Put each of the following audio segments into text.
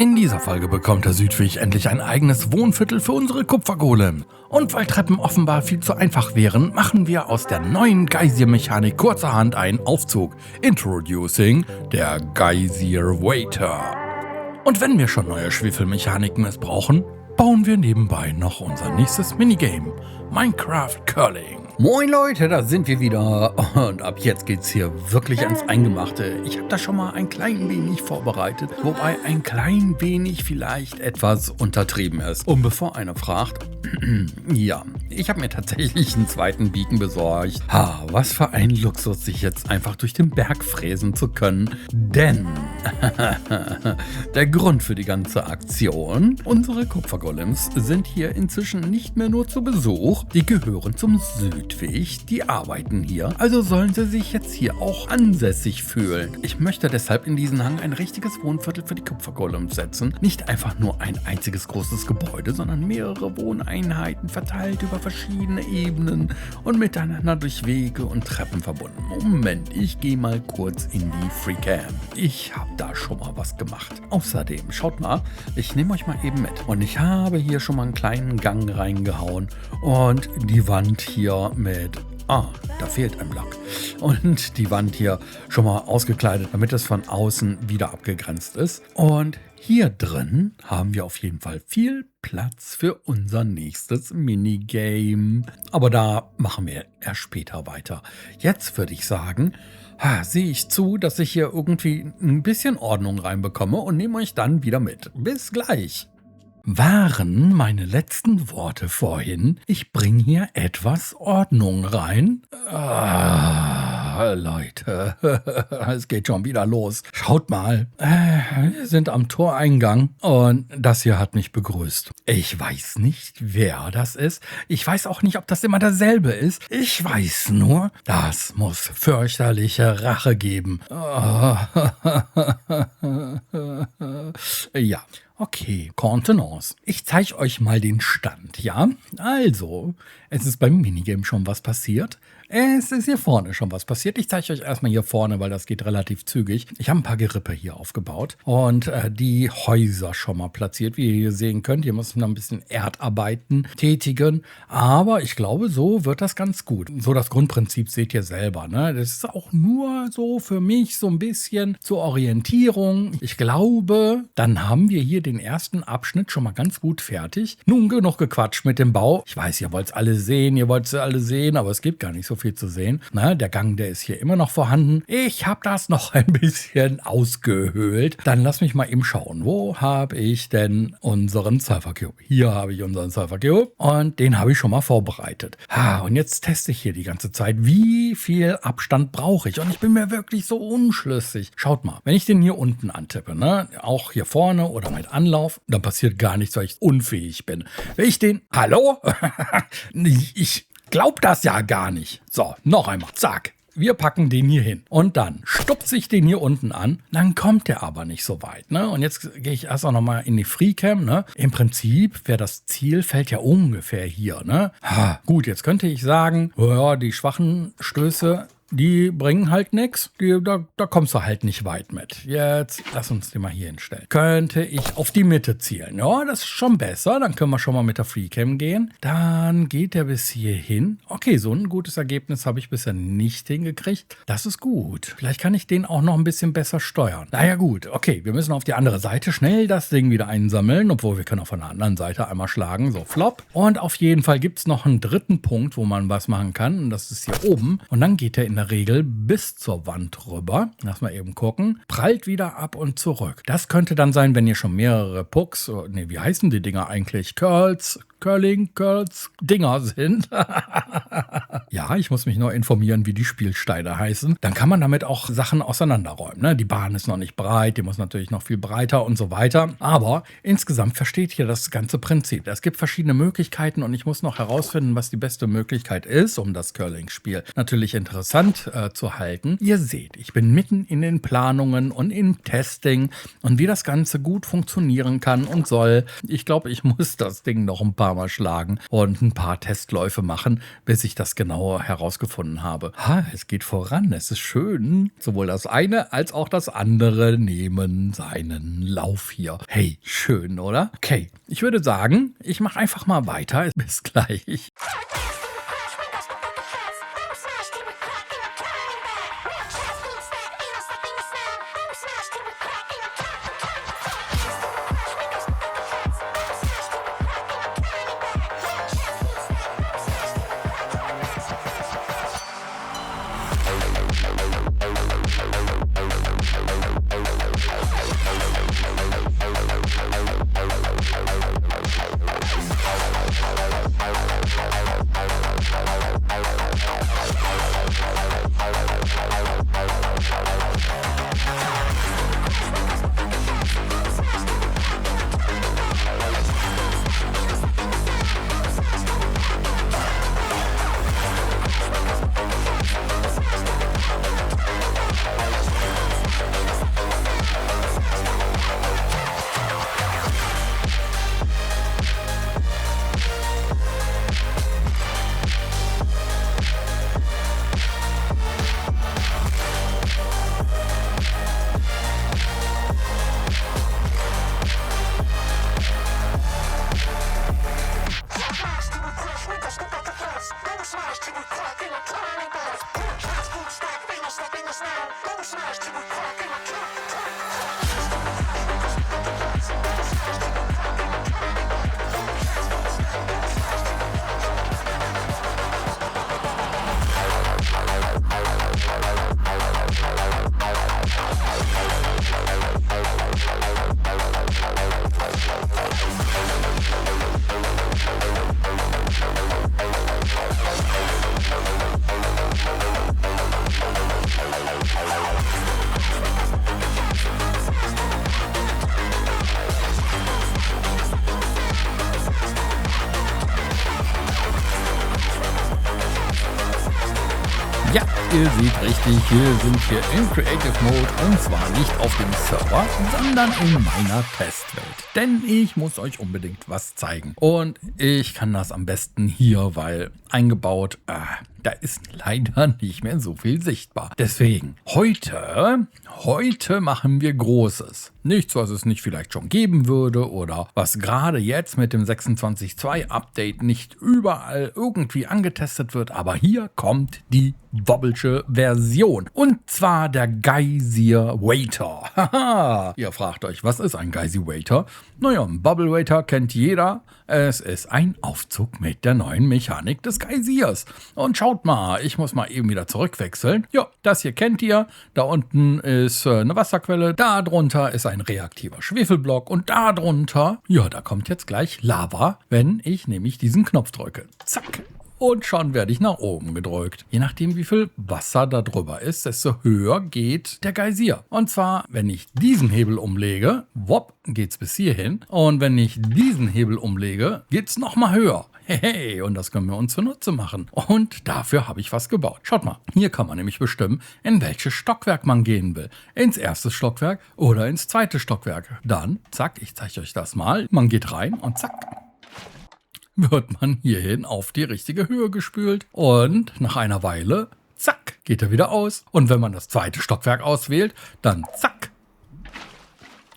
In dieser Folge bekommt der Südweg endlich ein eigenes Wohnviertel für unsere Kupfergolem. Und weil Treppen offenbar viel zu einfach wären, machen wir aus der neuen Geysir-Mechanik kurzerhand einen Aufzug. Introducing der Geysir Waiter. Und wenn wir schon neue Schwefelmechaniken missbrauchen, bauen wir nebenbei noch unser nächstes Minigame, Minecraft Curling. Moin Leute, da sind wir wieder und ab jetzt geht's hier wirklich ans Eingemachte. Ich habe da schon mal ein klein wenig vorbereitet, wobei ein klein wenig vielleicht etwas untertrieben ist. Und bevor einer fragt, ja, ich habe mir tatsächlich einen zweiten Beacon besorgt. Was für ein Luxus, sich jetzt einfach durch den Berg fräsen zu können. Denn der Grund für die ganze Aktion, unsere Kupfergolems sind hier inzwischen nicht mehr nur zu Besuch, die gehören zum Südweg, die arbeiten hier, also sollen sie sich jetzt hier auch ansässig fühlen. Ich möchte deshalb in diesen Hang ein richtiges Wohnviertel für die Kupfergolems setzen. Nicht einfach nur ein einziges großes Gebäude, sondern mehrere Wohneinheiten verteilt über verschiedene Ebenen und miteinander durch Wege und Treppen verbunden. Moment, ich gehe mal kurz in die Freecam. Ich habe da schon mal was gemacht. Außerdem, schaut mal, ich nehme euch mal eben mit. Und ich habe hier schon mal einen kleinen Gang reingehauen und die Wand hier mit... da fehlt ein Block. Und die Wand hier schon mal ausgekleidet, damit es von außen wieder abgegrenzt ist. Und hier drin haben wir auf jeden Fall viel Platz für unser nächstes Minigame. Aber da machen wir erst später weiter. Jetzt würde ich sagen, sehe ich zu, dass ich hier irgendwie ein bisschen Ordnung reinbekomme und nehme euch dann wieder mit. Bis gleich. Waren meine letzten Worte vorhin, ich bringe hier etwas Ordnung rein? Leute, es geht schon wieder los. Schaut mal, wir sind am Toreingang und das hier hat mich begrüßt. Ich weiß nicht, wer das ist. Ich weiß auch nicht, ob das immer derselbe ist. Ich weiß nur, das muss fürchterliche Rache geben. Ja. Okay, Contenance. Ich zeige euch mal den Stand, ja? Also, es ist beim Minigame schon was passiert. Es ist hier vorne schon was passiert. Ich zeige euch erstmal hier vorne, weil das geht relativ zügig. Ich habe ein paar Gerippe hier aufgebaut und die Häuser schon mal platziert, wie ihr hier sehen könnt. Hier muss man ein bisschen Erdarbeiten tätigen, aber ich glaube, so wird das ganz gut. So das Grundprinzip seht ihr selber, ne? Das ist auch nur so für mich so ein bisschen zur Orientierung. Ich glaube, dann haben wir hier den ersten Abschnitt schon mal ganz gut fertig. Nun genug gequatscht mit dem Bau. Ich weiß, ihr wollt es alle sehen, aber es gibt gar nicht so viel zu sehen. Na, der Gang, der ist hier immer noch vorhanden. Ich habe das noch ein bisschen ausgehöhlt. Dann lass mich mal eben schauen. Wo habe ich denn unseren Cypher Cube? Hier habe ich unseren Cypher Cube und den habe ich schon mal vorbereitet. Und jetzt teste ich hier die ganze Zeit, wie viel Abstand brauche ich. Und ich bin mir wirklich so unschlüssig. Schaut mal, wenn ich den hier unten antippe, ne, auch hier vorne oder mit Anlauf, dann passiert gar nichts, weil ich unfähig bin. Wenn ich den... Hallo? Ich glaub das ja gar nicht. So, noch einmal. Zack. Wir packen den hier hin. Und dann stupse ich den hier unten an. Dann kommt der aber nicht so weit. Ne? Und jetzt gehe ich erst auch noch mal in die Freecam. Ne? Im Prinzip wäre das Zielfeld ja ungefähr hier. Ne? Gut, jetzt könnte ich sagen, ja, die schwachen Stöße, die bringen halt nichts. Da kommst du halt nicht weit mit. Jetzt lass uns den mal hier hinstellen. Könnte ich auf die Mitte zielen. Ja, das ist schon besser. Dann können wir schon mal mit der Freecam gehen. Dann geht der bis hier hin. Okay, so ein gutes Ergebnis habe ich bisher nicht hingekriegt. Das ist gut. Vielleicht kann ich den auch noch ein bisschen besser steuern. Naja gut, okay, wir müssen auf die andere Seite schnell das Ding wieder einsammeln. Obwohl, wir können auch von der anderen Seite einmal schlagen. So, flop. Und auf jeden Fall gibt es noch einen dritten Punkt, wo man was machen kann. Und das ist hier oben. Und dann geht der in der Regel bis zur Wand rüber. Lass mal eben gucken. Prallt wieder ab und zurück. Das könnte dann sein, wenn ihr schon mehrere Pucks, wie heißen die Dinger eigentlich? Curls, Dinger sind. Ja, ich muss mich nur informieren, wie die Spielsteine heißen. Dann kann man damit auch Sachen auseinanderräumen. Ne? Die Bahn ist noch nicht breit, die muss natürlich noch viel breiter und so weiter. Aber insgesamt versteht ihr das ganze Prinzip. Es gibt verschiedene Möglichkeiten und ich muss noch herausfinden, was die beste Möglichkeit ist, um das Curling-Spiel natürlich interessant zu halten. Ihr seht, ich bin mitten in den Planungen und im Testing und wie das Ganze gut funktionieren kann und soll. Ich glaube, ich muss das Ding noch ein paar paar Mal schlagen und ein paar Testläufe machen, bis ich das genauer herausgefunden habe. Es geht voran, es ist schön. Sowohl das eine als auch das andere nehmen seinen Lauf hier. Hey, schön, oder? Okay, ich würde sagen, ich mache einfach mal weiter. Bis gleich. Ja, ihr seht richtig, wir sind hier im Creative Mode und zwar nicht auf dem Server, sondern in meiner Testwelt. Denn ich muss euch unbedingt was zeigen. Und ich kann das am besten hier, weil eingebaut, da ist leider nicht mehr so viel sichtbar. Deswegen, heute machen wir Großes. Nichts, was es nicht vielleicht schon geben würde oder was gerade jetzt mit dem 26.2 Update nicht überall irgendwie angetestet wird. Aber hier kommt die Wobbelsche Version. Und zwar der Geysir Waiter. Haha, ihr fragt euch, was ist ein Geysir Waiter? Naja, ein Bubble Waiter kennt jeder. Es ist ein Aufzug mit der neuen Mechanik des Geysirs. Und schaut mal, ich muss mal eben wieder zurückwechseln. Ja, das hier kennt ihr. Da unten ist eine Wasserquelle. Da drunter ist ein reaktiver Schwefelblock. Und da drunter, ja, da kommt jetzt gleich Lava, wenn ich nämlich diesen Knopf drücke. Zack. Und schon werde ich nach oben gedrückt. Je nachdem, wie viel Wasser da drüber ist, desto höher geht der Geysir. Und zwar, wenn ich diesen Hebel umlege, wopp, geht's bis hierhin. Und wenn ich diesen Hebel umlege, geht's nochmal höher. Hey, und das können wir uns zunutze machen. Und dafür habe ich was gebaut. Schaut mal, hier kann man nämlich bestimmen, in welches Stockwerk man gehen will. Ins erste Stockwerk oder ins zweite Stockwerk. Dann, zack, ich zeige euch das mal. Man geht rein und zack, wird man hierhin auf die richtige Höhe gespült. Und nach einer Weile, zack, geht er wieder aus. Und wenn man das zweite Stockwerk auswählt, dann zack,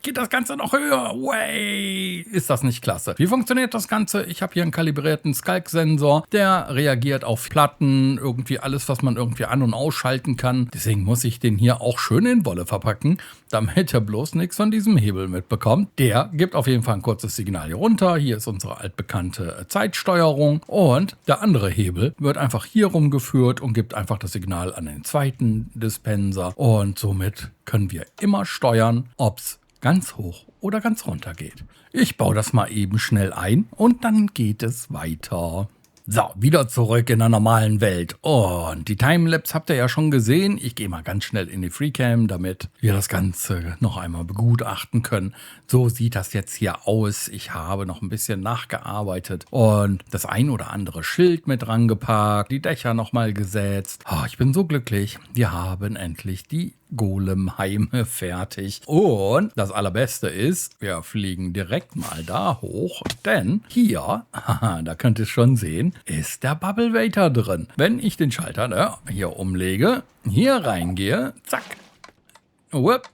geht das Ganze noch höher. Way! Ist das nicht klasse? Wie funktioniert das Ganze? Ich habe hier einen kalibrierten Skalk-Sensor, der reagiert auf Platten, irgendwie alles, was man irgendwie an- und ausschalten kann. Deswegen muss ich den hier auch schön in Wolle verpacken, damit er bloß nichts von diesem Hebel mitbekommt. Der gibt auf jeden Fall ein kurzes Signal hier runter. Hier ist unsere altbekannte Zeitsteuerung. Und der andere Hebel wird einfach hier rumgeführt und gibt einfach das Signal an den zweiten Dispenser. Und somit können wir immer steuern, ob es ganz hoch oder ganz runter geht. Ich baue das mal eben schnell ein und dann geht es weiter. So, wieder zurück in der normalen Welt. Und die Timelapse habt ihr ja schon gesehen. Ich gehe mal ganz schnell in die Freecam, damit wir das Ganze noch einmal begutachten können. So sieht das jetzt hier aus. Ich habe noch ein bisschen nachgearbeitet und das ein oder andere Schild mit dran gepackt, die Dächer nochmal gesetzt. Oh, ich bin so glücklich. Wir haben endlich die Golemheime fertig. Und das Allerbeste ist, wir fliegen direkt mal da hoch, denn hier, haha, da könnt ihr es schon sehen, ist der Bubble Waiter drin. Wenn ich den Schalter hier umlege, hier reingehe, zack,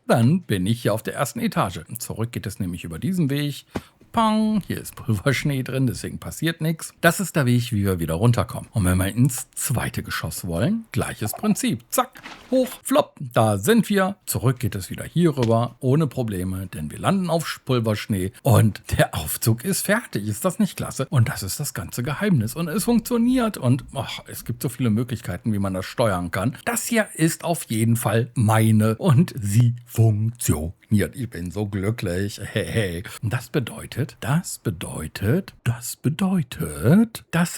dann bin ich hier auf der ersten Etage. Zurück geht es nämlich über diesen Weg. Pang, hier ist Pulverschnee drin, deswegen passiert nichts. Das ist der Weg, wie wir wieder runterkommen. Und wenn wir ins zweite Geschoss wollen, gleiches Prinzip. Zack, hoch, flop, da sind wir. Zurück geht es wieder hier rüber, ohne Probleme, denn wir landen auf Pulverschnee und der Aufzug ist fertig. Ist das nicht klasse? Und das ist das ganze Geheimnis. Und es funktioniert und es gibt so viele Möglichkeiten, wie man das steuern kann. Das hier ist auf jeden Fall meine und sie funktioniert. Ich bin so glücklich. Hey. Und das bedeutet, dass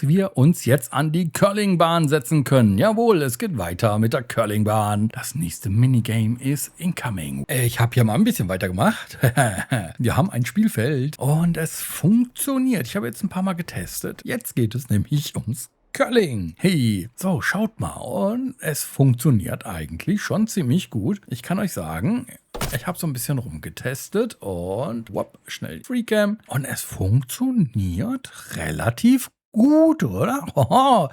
wir uns jetzt an die Curlingbahn setzen können. Jawohl, es geht weiter mit der Curlingbahn. Das nächste Minigame ist incoming. Ich habe hier mal ein bisschen weitergemacht. Wir haben ein Spielfeld und es funktioniert. Ich habe jetzt ein paar Mal getestet. Jetzt geht es nämlich ums Curling. Hey, so, schaut mal. Und es funktioniert eigentlich schon ziemlich gut. Ich kann euch sagen, ich habe so ein bisschen rumgetestet und schnell Freecam. Und es funktioniert relativ gut, oder? Oh,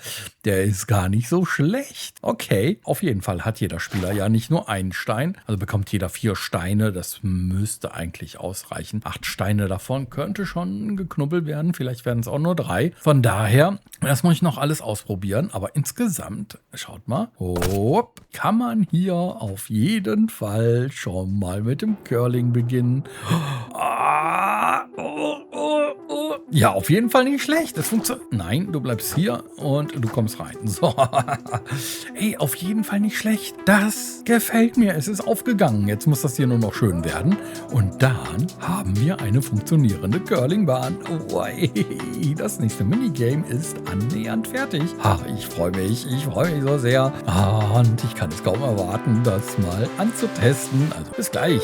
der ist gar nicht so schlecht. Okay, auf jeden Fall hat jeder Spieler ja nicht nur einen Stein. Also bekommt jeder 4 Steine. Das müsste eigentlich ausreichen. 8 Steine davon könnte schon geknubbelt werden. Vielleicht werden es auch nur 3. Von daher, das muss ich noch alles ausprobieren. Aber insgesamt, schaut mal, kann man hier auf jeden Fall schon mal mit dem Curling beginnen. Ja, auf jeden Fall nicht schlecht. Das funktioniert. Nein, du bleibst hier und du kommst rein. So. Ey, auf jeden Fall nicht schlecht. Das gefällt mir. Es ist aufgegangen. Jetzt muss das hier nur noch schön werden. Und dann haben wir eine funktionierende Curlingbahn. Oh, ey, das nächste Minigame ist annähernd fertig. Ach, ich freue mich so sehr. Und ich kann es kaum erwarten, das mal anzutesten. Also bis gleich.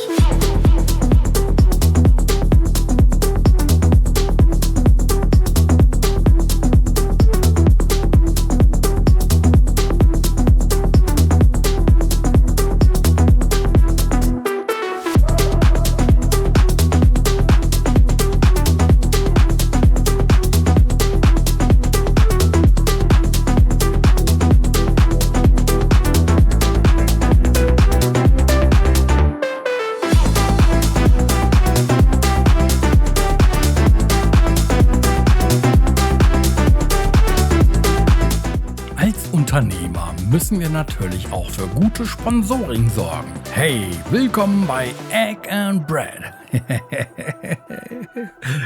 Unternehmer müssen wir natürlich auch für gute Sponsoring sorgen. Hey, willkommen bei Egg and Bread.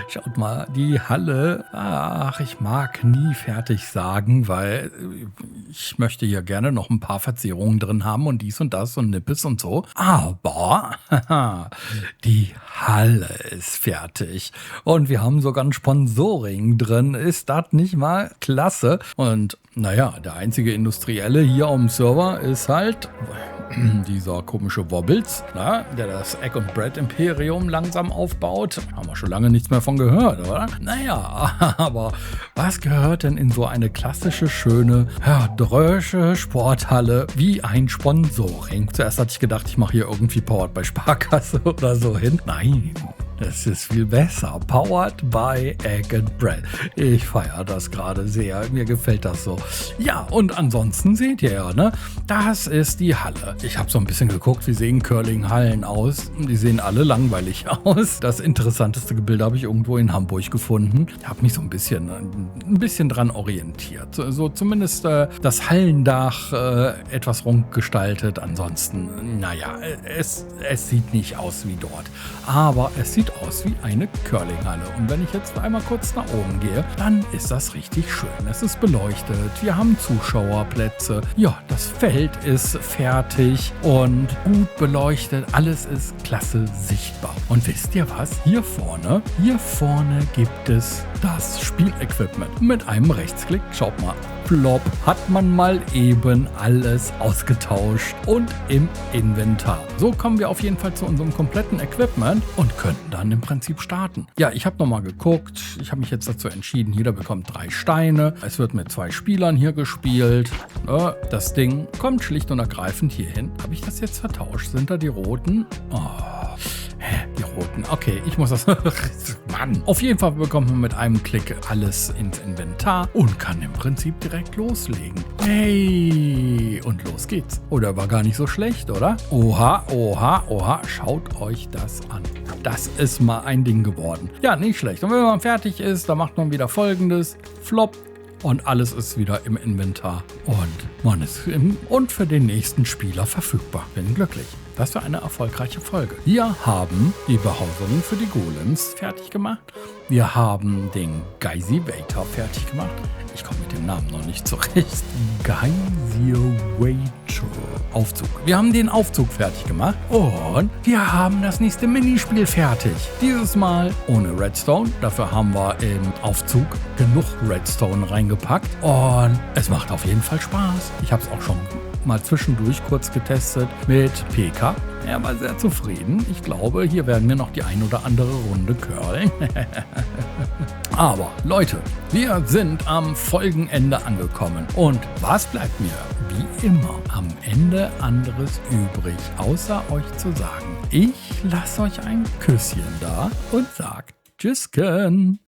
Schaut mal, die Halle. Ach, ich mag nie fertig sagen, weil ich möchte hier gerne noch ein paar Verzierungen drin haben und dies und das und Nippes und so. Aber die Halle ist fertig und wir haben sogar ein Sponsoring drin. Ist das nicht mal klasse? Und naja, der einzige Industrielle hier am Server ist halt dieser komische Wobbles, der das Egg and Bread Imperium langsam aufbaut. Haben wir schon lange nichts mehr von gehört, oder? Naja, aber was gehört denn in so eine klassische, schöne, drösche Sporthalle wie ein Sponsoring? Zuerst hatte ich gedacht, ich mache hier irgendwie Powered by Sparkasse oder so hin. Nein. Es ist viel besser. Powered by Egg and Bread. Ich feiere das gerade sehr. Mir gefällt das so. Ja, und ansonsten seht ihr ja, ne? Das ist die Halle. Ich habe so ein bisschen geguckt, wie sehen Curling-Hallen aus. Die sehen alle langweilig aus. Das interessanteste Gebilde habe ich irgendwo in Hamburg gefunden. Ich habe mich so ein bisschen dran orientiert. So zumindest das Hallendach etwas rund gestaltet. Ansonsten, naja, es sieht nicht aus wie dort. Aber es sieht aus wie eine Curlinghalle. Und wenn ich jetzt einmal kurz nach oben gehe, dann ist das richtig schön. Es ist beleuchtet, wir haben Zuschauerplätze. Ja, das Feld ist fertig und gut beleuchtet. Alles ist klasse sichtbar. Und wisst ihr was? Hier vorne gibt es das Spielequipment. Mit einem Rechtsklick, schaut mal, plopp, hat man mal eben alles ausgetauscht und im Inventar. So kommen wir auf jeden Fall zu unserem kompletten Equipment und könnten dann im Prinzip starten. Ja, ich habe nochmal geguckt. Ich habe mich jetzt dazu entschieden, jeder bekommt 3 Steine. Es wird mit 2 Spielern hier gespielt. Das Ding kommt schlicht und ergreifend hier hin. Habe ich das jetzt vertauscht? Sind da die roten? Oh. Die roten. Okay, ich muss das... Mann. Auf jeden Fall bekommt man mit einem Klick alles ins Inventar und kann im Prinzip direkt loslegen. Hey! Und los geht's. Oder war gar nicht so schlecht, oder? Oha, oha, oha. Schaut euch das an. Das ist mal ein Ding geworden. Ja, nicht schlecht. Und wenn man fertig ist, dann macht man wieder Folgendes. Flop. Und alles ist wieder im Inventar. Und man ist und für den nächsten Spieler verfügbar. Bin glücklich. Das war eine erfolgreiche Folge. Wir haben die Behausung für die Golems fertig gemacht. Wir haben den Geysivator fertig gemacht. Ich komme mit dem Namen noch nicht zurecht. Geysivator Aufzug. Wir haben den Aufzug fertig gemacht. Und wir haben das nächste Minispiel fertig. Dieses Mal ohne Redstone. Dafür haben wir im Aufzug genug Redstone reingepackt. Und es macht auf jeden Fall Spaß. Ich habe es auch schon mal zwischendurch kurz getestet mit PK. Er war sehr zufrieden. Ich glaube, hier werden wir noch die ein oder andere Runde curlen. Aber Leute, wir sind am Folgenende angekommen. Und was bleibt mir wie immer am Ende anderes übrig, außer euch zu sagen, ich lasse euch ein Küsschen da und sagt Tschüssken.